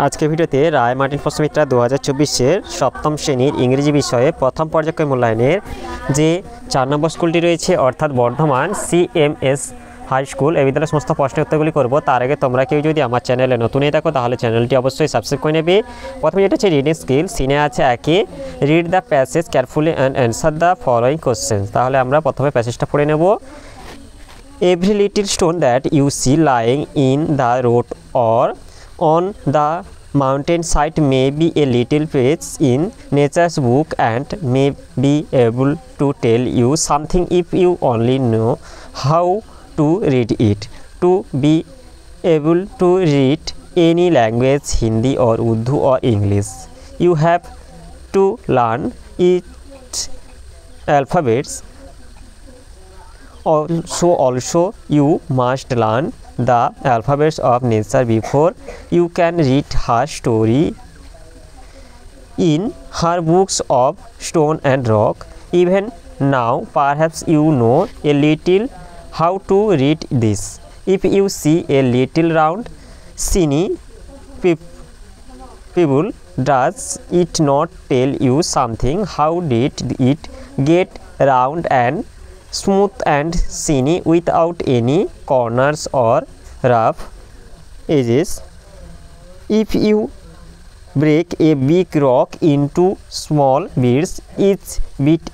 আজকের ভিডিওতে রায় মার্টিন প্রশ্নবিদ্যা 2024-এর সপ্তম শ্রেণীর ইংরেজি বিষয়ে প্রথম পর্যায়ক্রম মূল্যায়নের যে 4 নম্বর স্কুলটি রয়েছে অর্থাৎ বর্ধমান CMS হাই স্কুল এই বিদ্যালয়ের সমস্ত প্রশ্নের উত্তরগুলি করব। তার আগে তোমরা কেউ যদি আমার চ্যানেলে নতুন হয়ে থাকো তাহলে চ্যানেলটি অবশ্যই সাবস্ক্রাইব করে নেবে। প্রথমে যেটা হচ্ছে রিডিং স্কিল, সিনে আছে একে read the passage carefully and answer the following question. তাহলে আমরা প্রথমে প্যাসেজটা পড়ে নেব। Every little stone that you see lying in the road or on the mountainside may be a little page in nature's book and may be able to tell you something if you only know how to read it. To be able to read any language, Hindi or Urdu or English, you have to learn its alphabets. Also you must learn the alphabets of nature before you can read her story in her books of stone and rock. Even now perhaps you know a little how to read this. If you see a little round shiny pebble, does it not tell you something? How did it get round and smooth and shiny without any corners or rough edges? If you break a big rock into small bits, each bit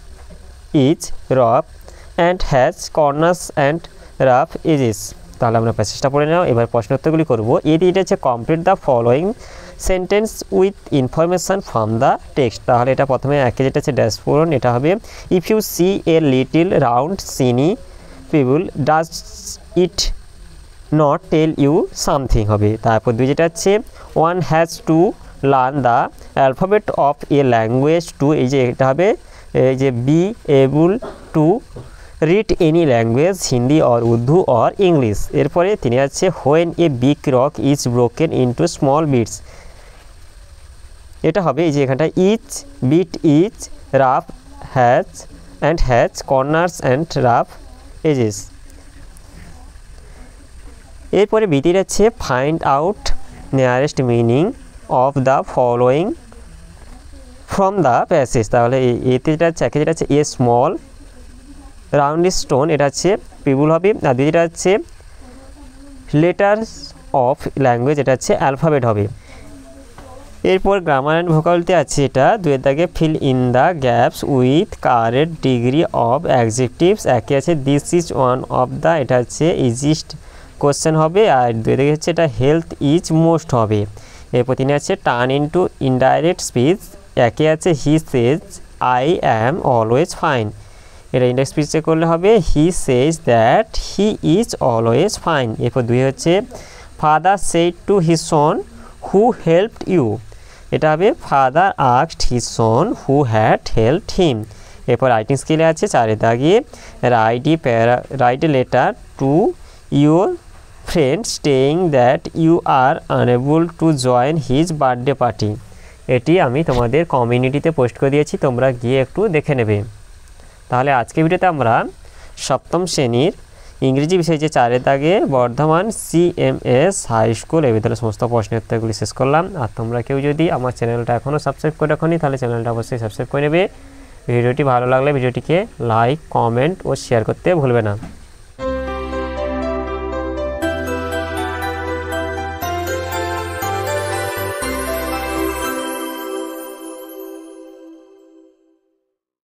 is rough and has corners and rough edges. তাহলে আমরা প্যাসেজটা পড়ে নাও। এবার প্রশ্ন উত্তরগুলি করব। এটা হচ্ছে complete the following sentence with information from the text. তাহলে এটা প্রথমে একে যেটা হচ্ছে ড্যাশ পূরণ, এটা হবে if you see a little round shiny pebble does it not tell you something হবে। তারপর দুই যেটা হচ্ছে one has to learn the alphabet of a language to, এই যে এটা হবে এই যে be able to read any language Hindi or Urdu or English. এরপরে তিনি আছে when a big rock is broken into small bits, এটা হবে এই যে এখানটা each bit is rough has corners and rough edges. এরপরে বিটির আছে find out nearest meaning of the following from the passage. তাহলে এতে যেটা আছে একে যেটা আছে এ স্মল রাউন্ড স্টোন, এটা হচ্ছে পিবল হবে। আর যেটা হচ্ছে লেটার্স অফ ল্যাঙ্গুয়েজ, এটা হচ্ছে অ্যালফাবেট হবে। এরপর গ্রামার অ্যান্ড ভোকাবুলারিতে আছে এটা দুয়ের দাগে fill in the gaps with correct degree of adjectives. একে আছে this is one of the, এটা হচ্ছে ইজিস্ট কোশ্চেন হবে। আর দুই দাগে হচ্ছে এটা হেলথ ইজ মোস্ট হবে। এরপর তিনি আছে টার্ন ইনটু ইনডাইরেক্ট স্পিচ, একে আছে he says I am always fine, এটা ইনডাইরেক্ট স্পিচে করলে হবে he says that he is always fine. এরপর দুই হচ্ছে father said to his son who helped you, এটা হবে father asked his son who had helped him. এরপর রাইটিং স্কিলে আছে চারে দাগে write a letter to your friend staying that you are unable to join his birthday party, এটি আমি তোমাদের কমিউনিটিতে পোস্ট করে দিয়েছি, তোমরা গিয়ে একটু দেখে নেবে। তাহলে আজকের ভিডিওতে আমরা সপ্তম শ্রেণীর ইংরেজি বিষয়ে যে চারের দাগে বর্ধমান CMS হাই স্কুল এই বিদ্যালয়ের সমস্ত প্রশ্নের উত্তরগুলি শেষ করলাম। আর তোমরা কেউ যদি আমার চ্যানেলটা এখনও সাবস্ক্রাইব করে রাখোনি তাহলে চ্যানেলটা অবশ্যই সাবস্ক্রাইব করে নেবে। ভিডিওটি ভালো লাগলে ভিডিওটিকে লাইক, কমেন্ট ও শেয়ার করতে ভুলবে না।